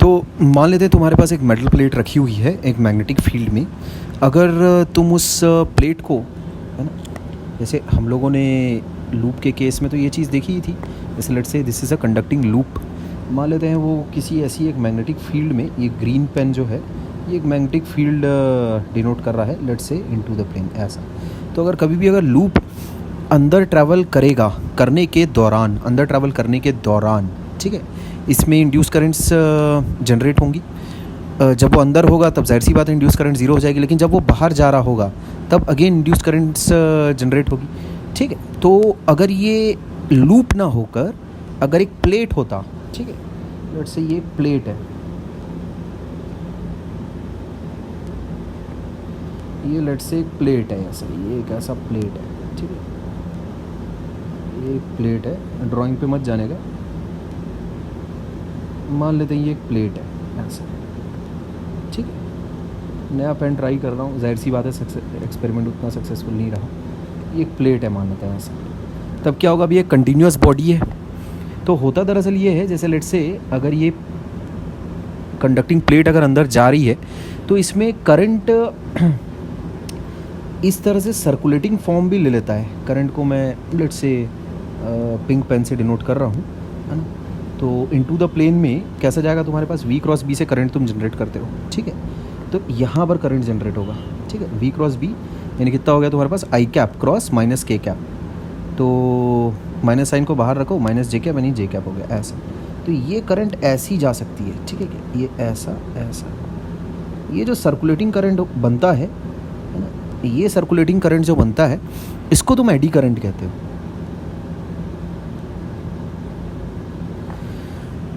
तो मान लेते हैं तुम्हारे पास एक मेटल प्लेट रखी हुई है एक मैग्नेटिक फील्ड में। अगर तुम उस प्लेट को, है ना, जैसे हम लोगों ने लूप के केस में तो ये चीज़ देखी ही थी। जैसे let's say this is a conducting loop. मान लेते हैं वो किसी ऐसी एक मैग्नेटिक फील्ड में, ये ग्रीन पेन जो है ये एक मैग्नेटिक फील्ड डिनोट कर रहा है, let's say into the plane ऐसा। तो अगर कभी भी अगर लूप अंदर ट्रैवल करेगा करने के दौरान, अंदर ट्रैवल करने के दौरान, ठीक है, इसमें इंड्यूस करेंट्स जनरेट होंगी। जब वो अंदर होगा तब जाहिर सी बात है इंड्यूस करंट ज़ीरो हो जाएगी, लेकिन जब वो बाहर जा रहा होगा तब अगेन इंड्यूस करंट्स जनरेट होगी। ठीक है, तो अगर ये लूप ना होकर अगर एक प्लेट होता, ठीक है, लेट्स से ये प्लेट है, ये लेट्स से एक प्लेट है ऐसा, ये एक ऐसा प्लेट है, ठीक है, ये एक प्लेट है, ड्राइंग पे मत जाने का। मान लेते हैं ये एक प्लेट है ऐसा, ठीक है, नया पेन ट्राई कर रहा हूँ, जाहिर सी बात है एक्सपेरिमेंट उतना सक्सेसफुल नहीं रहा। ये एक प्लेट है मान लेते हैं ऐसा। तब क्या होगा, अभी एक कंटिन्यूस बॉडी है, तो होता दरअसल ये है, जैसे लेट्स से अगर ये कंडक्टिंग प्लेट अगर अंदर जा रही है तो इसमें करंट इस तरह से सर्कुलेटिंग फॉर्म भी ले लेता है। करंट को मैं लेट्स से पिंक पेन से डिनोट कर रहा हूँ, है ना। तो इनटू द प्लेन में कैसा जाएगा, तुम्हारे पास V क्रॉस B से करंट तुम जनरेट करते हो, ठीक है, तो यहाँ पर करंट जनरेट होगा, ठीक है, V क्रॉस B यानी कितना हो गया तुम्हारे पास I cap cross minus K cap. तो माइनस साइन को बाहर रखो, माइनस J कैप यानी J कैप हो गया ऐसा। तो ये करंट ऐसी जा सकती है, ठीक है, क्या ये ऐसा ऐसा, ये जो सर्कुलेटिंग करंट बनता है ना, ये सर्कुलेटिंग करंट जो बनता है इसको तुम एडी करंट कहते हो।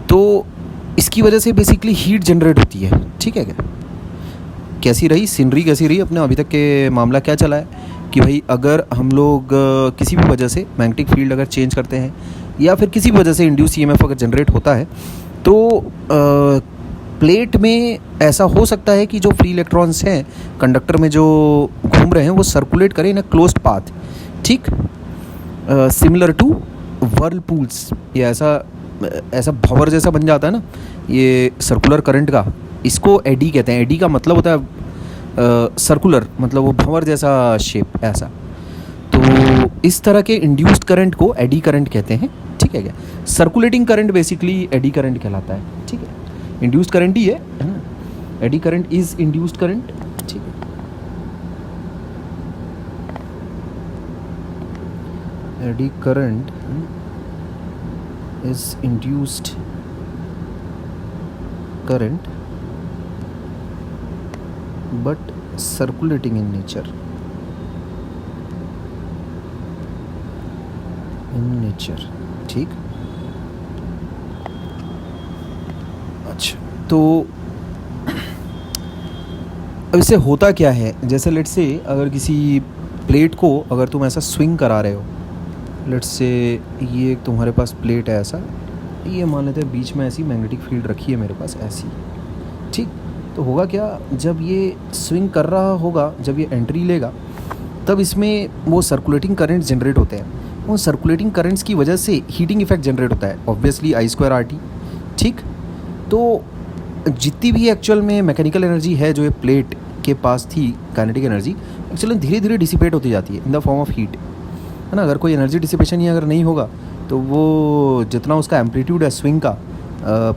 तो इसकी वजह से बेसिकली हीट जनरेट होती है, ठीक है क्या। कैसी रही सीनरी, कैसी रही अपने अभी तक के मामला क्या चला है कि भाई अगर हम लोग किसी भी वजह से मैग्नेटिक फील्ड अगर चेंज करते हैं या फिर किसी भी वजह से इंड्यूस ईएमएफ अगर जनरेट होता है तो प्लेट में ऐसा हो सकता है कि जो फ्री इलेक्ट्रॉन्स हैं कंडक्टर में जो घूम रहे हैं वो सर्कुलेट करें इन अ क्लोज्ड पाथ, ठीक, सिमिलर टू वर्लपूल्स। ये ऐसा भंवर जैसा बन जाता है ना ये सर्कुलर करंट का, इसको एडी कहते हैं। एडी का मतलब होता है सर्कुलर, मतलब वो भंवर जैसा शेप ऐसा। तो इस तरह के इंड्यूस्ड करंट को एडी करंट कहते हैं, ठीक है क्या। Circulating current basically eddy current कहलाता है, ठीक है, इंड्यूस्ड करंट ही है ना, eddy current is induced current, ठीक है। Eddy current is induced current but circulating in nature, ठीक। अच्छा, तो अब इससे होता क्या है, जैसे लेट्स से अगर किसी प्लेट को अगर तुम ऐसा स्विंग करा रहे हो, लेट्स से ये तुम्हारे पास प्लेट है ऐसा, ये मान लेते हैं बीच में ऐसी मैग्नेटिक फील्ड रखी है मेरे पास ऐसी, ठीक। तो होगा क्या, जब ये स्विंग कर रहा होगा, जब ये एंट्री लेगा तब इसमें वो सर्कुलेटिंग करंट जनरेट होते हैं। उन सर्कुलेटिंग करंट्स की वजह से हीटिंग इफेक्ट जनरेट होता है, ऑब्वियसली I²RT, ठीक। तो जितनी भी एक्चुअल में मैकेनिकल एनर्जी है जो ये प्लेट के पास थी, काइनेटिक एनर्जी, एक्चुअली धीरे धीरे डिसिपेट होती जाती है इन द फॉर्म ऑफ हीट, है ना। अगर कोई एनर्जी डिसिपेशन ही अगर नहीं होगा तो वो जितना उसका एम्पलीट्यूड है स्विंग का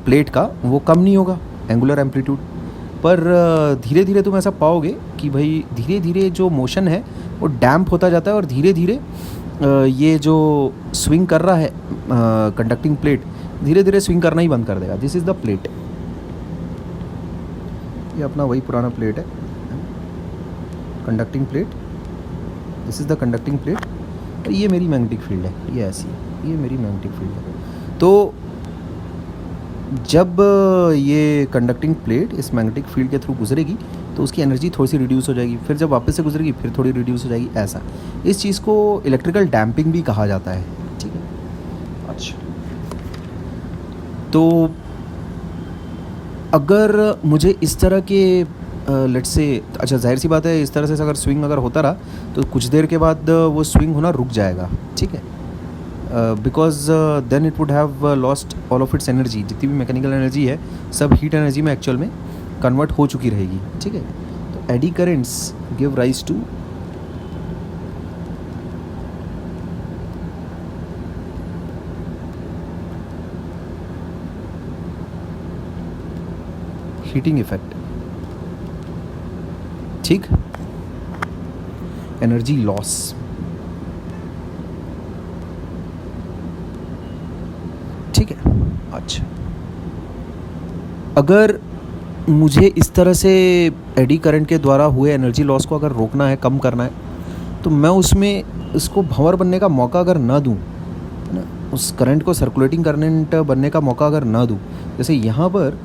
प्लेट का वो कम नहीं होगा, एंगुलर एम्पलीट्यूड। पर धीरे धीरे तुम ऐसा पाओगे कि भाई धीरे धीरे जो मोशन है वो डैम्प होता जाता है और धीरे धीरे ये जो स्विंग कर रहा है कंडक्टिंग प्लेट धीरे धीरे स्विंग करना ही बंद कर देगा। दिस इज़ द प्लेट, ये अपना वही पुराना प्लेट है, conducting plate, this is the conducting plate. और ये मेरी मैग्नेटिक फील्ड है, ये ऐसी है, ये मेरी मैग्नेटिक फील्ड है। तो जब ये कंडक्टिंग प्लेट इस मैग्नेटिक फील्ड के थ्रू गुजरेगी तो उसकी एनर्जी थोड़ी सी रिड्यूस हो जाएगी, फिर जब वापस से गुजरेगी फिर थोड़ी रिड्यूस हो जाएगी ऐसा। इस चीज़ को इलेक्ट्रिकल डैम्पिंग भी कहा जाता है, ठीक है। अच्छा, तो अगर मुझे इस तरह के लेट्स से, अच्छा जाहिर सी बात है इस तरह से अगर स्विंग अगर होता रहा तो कुछ देर के बाद वो स्विंग होना रुक जाएगा, ठीक है। Because then it would have lost all of its energy, जितनी भी मैकेनिकल एनर्जी है सब हीट एनर्जी में एक्चुअल में कन्वर्ट हो चुकी रहेगी, ठीक है। तो eddy currents give rise to heating effect, ठीक, एनर्जी लॉस। ठीक है, अच्छा, अगर मुझे इस तरह से एडी करंट के द्वारा हुए एनर्जी लॉस को अगर रोकना है, कम करना है, तो मैं उसमें इसको भंवर बनने का मौका अगर ना दूं, है ना, उस करंट को सर्कुलेटिंग करंट बनने का मौका अगर ना दूं, जैसे यहाँ पर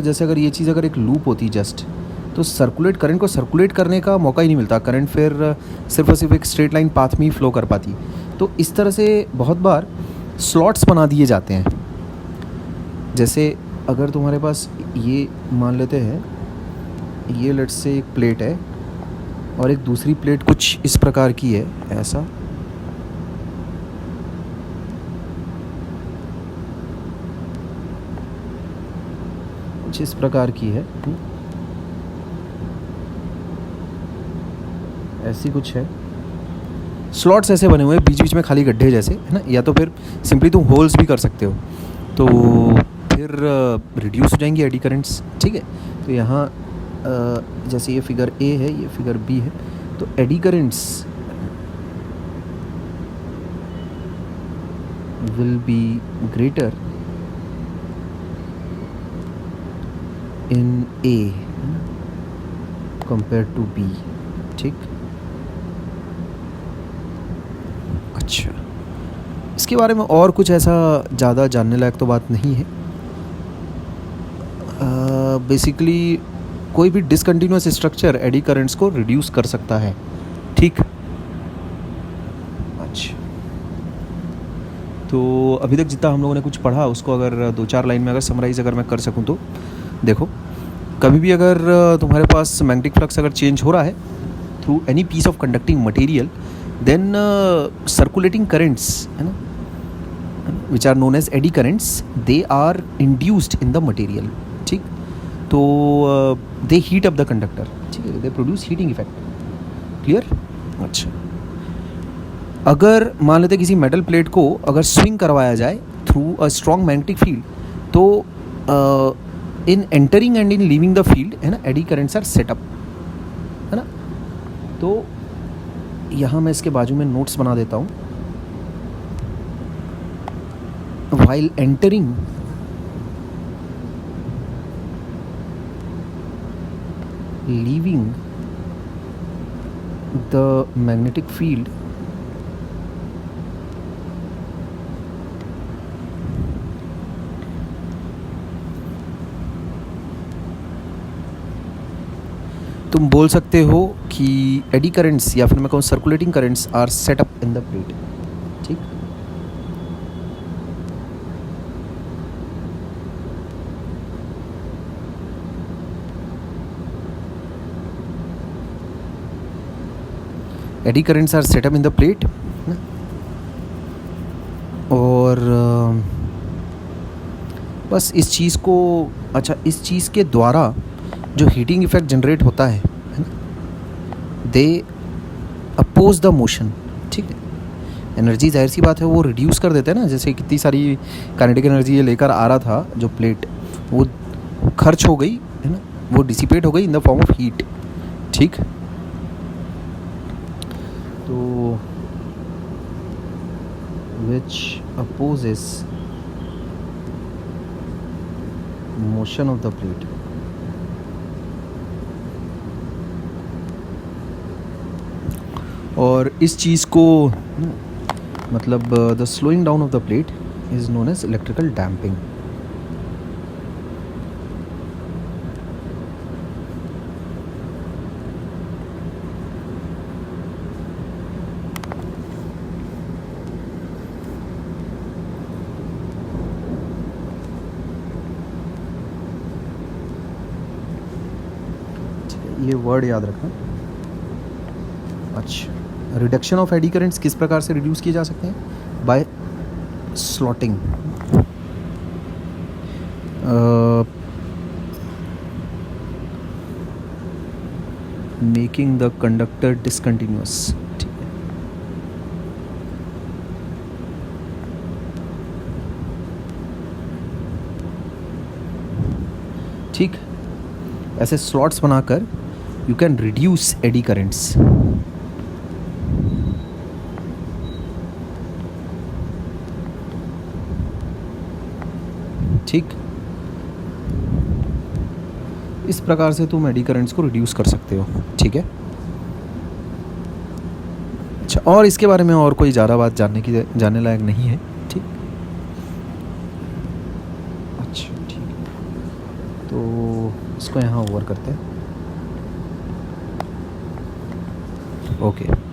जैसे अगर ये चीज़ अगर एक लूप होती जस्ट, तो करंट को सर्कुलेट करने का मौका ही नहीं मिलता, करंट फिर सिर्फ और सिर्फ एक स्ट्रेट लाइन पाथ में ही फ्लो कर पाती। तो इस तरह से बहुत बार स्लॉट्स बना दिए जाते हैं। जैसे अगर तुम्हारे पास ये मान लेते हैं, ये लेट्स से एक प्लेट है और एक दूसरी प्लेट कुछ इस प्रकार की है, ऐसा, कुछ इस प्रकार की है, ऐसी कुछ है, स्लॉट्स ऐसे बने हुए हैं बीच बीच में खाली गड्ढे जैसे, है ना, या तो फिर सिंपली तुम होल्स भी कर सकते हो, तो फिर रिड्यूस हो जाएंगी एडी करंट्स, ठीक है। तो यहाँ जैसे ये फिगर ए है, ये फिगर बी है, तो eddy currents will be greater in A compare to B, ठीक। अच्छा, इसके बारे में और कुछ ऐसा ज़्यादा जानने लायक तो बात नहीं है। बेसिकली कोई भी डिसकंटिन्यूअस स्ट्रक्चर एडी करंट्स को रिड्यूस कर सकता है, ठीक। अच्छा, तो अभी तक जितना हम लोगों ने कुछ पढ़ा उसको अगर 2-4 लाइन में अगर समराइज़ अगर मैं कर सकूं, तो देखो, कभी भी अगर तुम्हारे पास मैग्नेटिक फ्लक्स अगर चेंज हो रहा है through any piece of conducting material, then circulating currents, है ना, which are known as eddy currents, they are induced in the material, ठीक। तो they heat up the conductor, ठीक है, they produce heating effect, clear. अच्छा, अगर मान लेते किसी मेटल प्लेट को अगर स्विंग करवाया जाए through a strong magnetic field, तो in entering and in leaving the field, है ना, एडी करंट्स आर सेटअप, है ना। तो यहाँ मैं इसके बाजू में नोट्स बना देता हूँ। while entering leaving the magnetic field, तुम बोल सकते हो कि एडी करंट्स या फिर मैं कहूँ circulating currents are set up in the plate, ठीक। Eddy currents are set up in the plate, और बस इस चीज़ को, अच्छा, इस चीज़ के द्वारा जो हीटिंग इफेक्ट जनरेट होता है ना, दे अपोज द मोशन, ठीक है। एनर्जी जाहिर सी बात है वो रिड्यूस कर देते हैं ना, जैसे कितनी सारी काइनेटिक एनर्जी ये लेकर आ रहा था जो प्लेट, वो खर्च हो गई, है ना, वो डिसिपेट हो गई in the form of heat, ठीक। तो which opposes motion of the plate, और इस चीज़ को मतलब the slowing down of the plate is known as electrical damping. ये वर्ड याद रखना। अच्छा, रिडक्शन ऑफ एडी करेंट्स किस प्रकार से रिड्यूस किए जा सकते हैं? By slotting, making the conductor discontinuous. ठीक, ऐसे स्लॉट्स बनाकर you can reduce eddy currents. ठीक, इस प्रकार से तुम एडी करेंट्स को रिड्यूस कर सकते हो। ठीक है, अच्छा, और इसके बारे में और कोई ज़्यादा बात जानने लायक नहीं है। ठीक, अच्छा ठीक है, तो इसको यहाँ ओवर करते हैं। ओके।